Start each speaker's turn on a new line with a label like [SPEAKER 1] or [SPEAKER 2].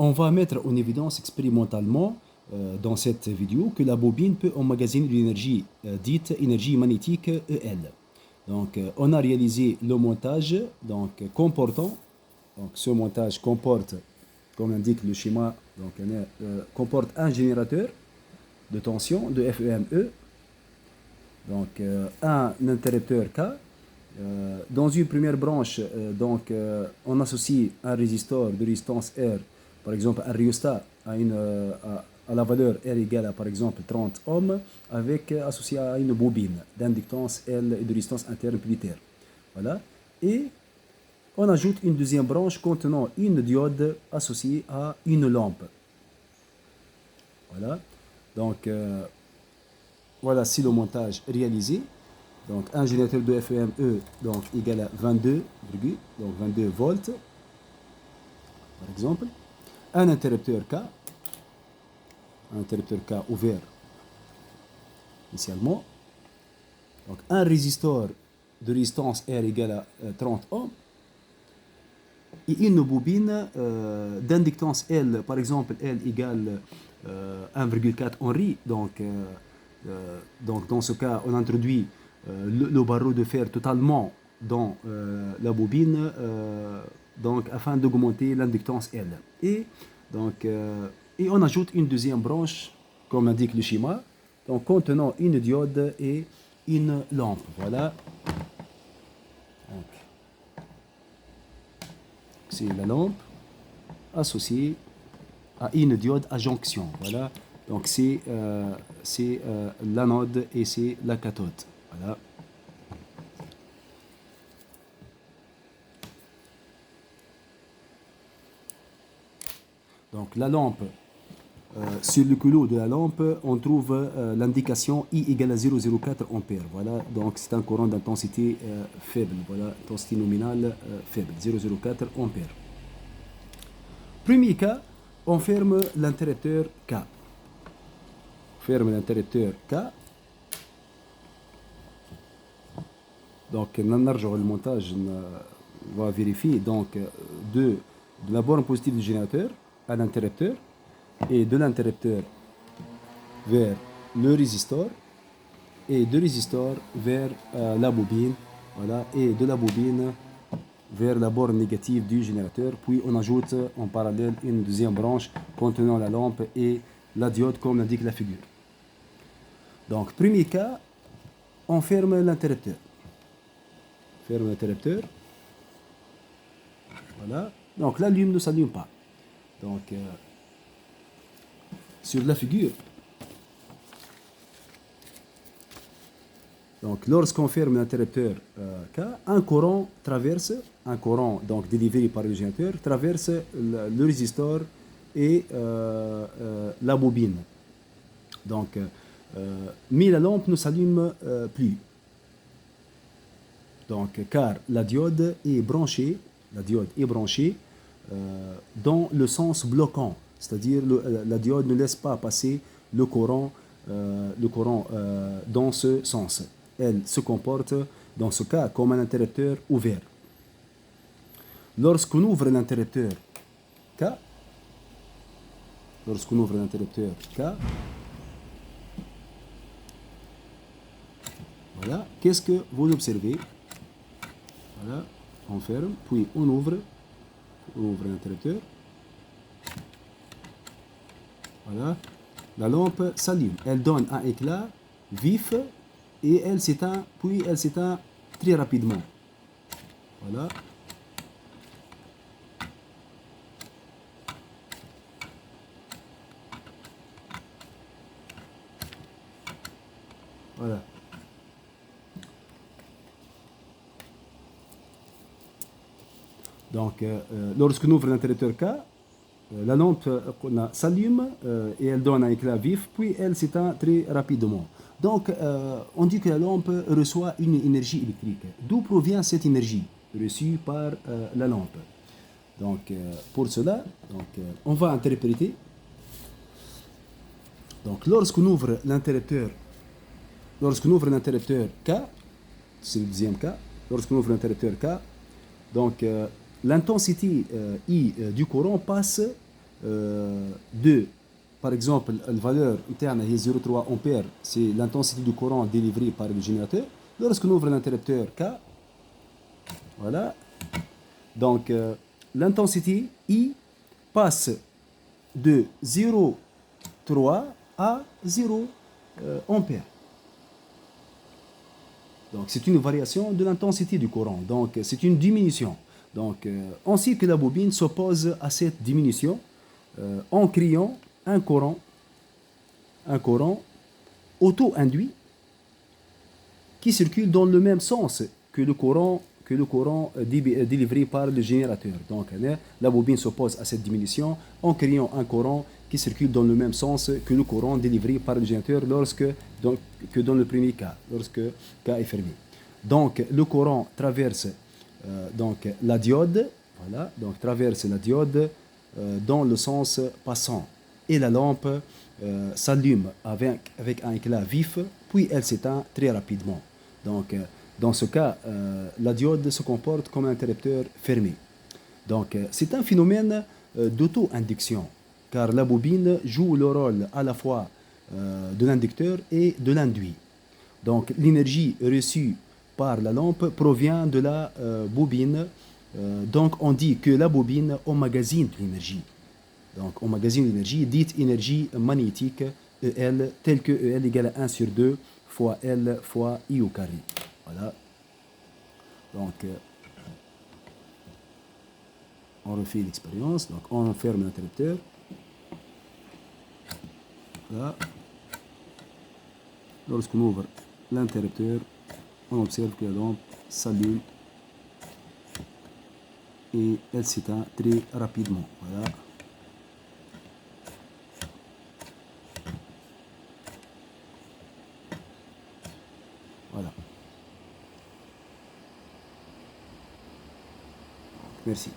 [SPEAKER 1] On va mettre en évidence expérimentalement dans cette vidéo que la bobine peut emmagasiner de l'énergie dite énergie magnétique EL. Donc, on a réalisé le montage comportant. Donc, ce montage comporte, comme indique le schéma, comporte un générateur de tension de FEME, donc un interrupteur K. Dans une première branche, on associe un résistor de résistance R, par exemple un rhéostat à la valeur R égale à par exemple 30 ohms, associé à une bobine d'inductance L et de résistance interne unitaire. Voilà. Et on ajoute une deuxième branche contenant une diode associée à une lampe. Voilà. Donc, voilà, c'est le montage réalisé. Donc, un générateur de FEME égal à 22 volts, par exemple. Un interrupteur K ouvert initialement. Donc, un résistor de résistance R égale à 30 ohms. Et une bobine d'inductance L, par exemple, L égale 1,4 Henry. Donc, dans ce cas, on introduit le barreau de fer totalement dans la bobine afin d'augmenter l'inductance L. Et on ajoute une deuxième branche, comme indique le schéma, donc contenant une diode et une lampe. Voilà. C'est la lampe associée à une diode à jonction. Voilà. Donc c'est l'anode et c'est la cathode. Voilà. Donc la lampe, sur le culot de la lampe, on trouve l'indication I égale à 0,04 ampères. Voilà, donc c'est un courant d'intensité faible. Voilà, intensité nominale faible, 0,04 ampères. Premier cas, on ferme l'interrupteur K. Ferme l'interrupteur K. Donc, le montage va vérifier donc de la borne positive du générateur à l'interrupteur et de l'interrupteur vers le résistor et de résistor vers la bobine, voilà, et de la bobine vers la borne négative du générateur. Puis on ajoute en parallèle une deuxième branche contenant la lampe et la diode comme l'indique la figure. Donc, premier cas, on ferme l'interrupteur. Ferme l'interrupteur. Voilà. Donc, la lumière ne s'allume pas. Donc, sur la figure, donc lorsqu'on ferme l'interrupteur K, un courant donc délivré par le générateur, traverse le résistor et la bobine. Donc, mais la lampe ne s'allume plus. Donc, car la diode est branchée dans le sens bloquant, c'est-à-dire la diode ne laisse pas passer le courant dans ce sens. Elle se comporte dans ce cas comme un interrupteur ouvert. Lorsqu'on ouvre l'interrupteur K, voilà, qu'est-ce que vous observez? Voilà, on ferme, puis on ouvre l'interrupteur. Voilà, la lampe s'allume. Elle donne un éclat vif et elle s'éteint, puis elle s'éteint très rapidement. Voilà. Voilà. Donc, lorsqu'on ouvre l'interrupteur K, la lampe s'allume et elle donne un éclat vif, puis elle s'éteint très rapidement. Donc, on dit que la lampe reçoit une énergie électrique. D'où provient cette énergie reçue par la lampe? Donc, pour cela, on va interpréter. Donc, lorsqu'on ouvre l'interrupteur K, c'est le deuxième cas, lorsqu'on ouvre l'interrupteur K, donc l'intensité I du courant passe de, par exemple, la valeur interne est 0,3 ampères, c'est l'intensité du courant délivré par le générateur. Lorsqu'on ouvre l'interrupteur K, voilà, donc l'intensité I passe de 0,3 à 0 ampères. Donc c'est une variation de l'intensité du courant. Donc c'est une diminution. Donc on sait que la bobine s'oppose à cette diminution en créant un courant auto-induit qui circule dans le même sens que le courant délivré par le générateur. Donc la bobine s'oppose à cette diminution en créant un courant qui circule dans le même sens que le courant délivré par le générateur que dans le premier cas, lorsque K est fermé. Donc le courant traverse la diode, voilà, donc traverse la diode dans le sens passant et la lampe s'allume avec un éclat vif, puis elle s'éteint très rapidement. Donc dans ce cas, la diode se comporte comme un interrupteur fermé. Donc c'est un phénomène d'auto-induction, car la bobine joue le rôle à la fois de l'inducteur et de l'induit. Donc l'énergie reçue par la lampe provient de la bobine. Donc on dit que la bobine emmagasine de l'énergie. Donc emmagasine l'énergie, dite énergie magnétique EL, telle que EL égale à 1 sur 2 fois L fois I au carré. Voilà. Donc on refait l'expérience. Donc on ferme l'interrupteur. Voilà. Lorsqu'on ouvre l'interrupteur, on observe que la lampe s'allume et elle s'éteint très rapidement. Voilà. Voilà. Merci.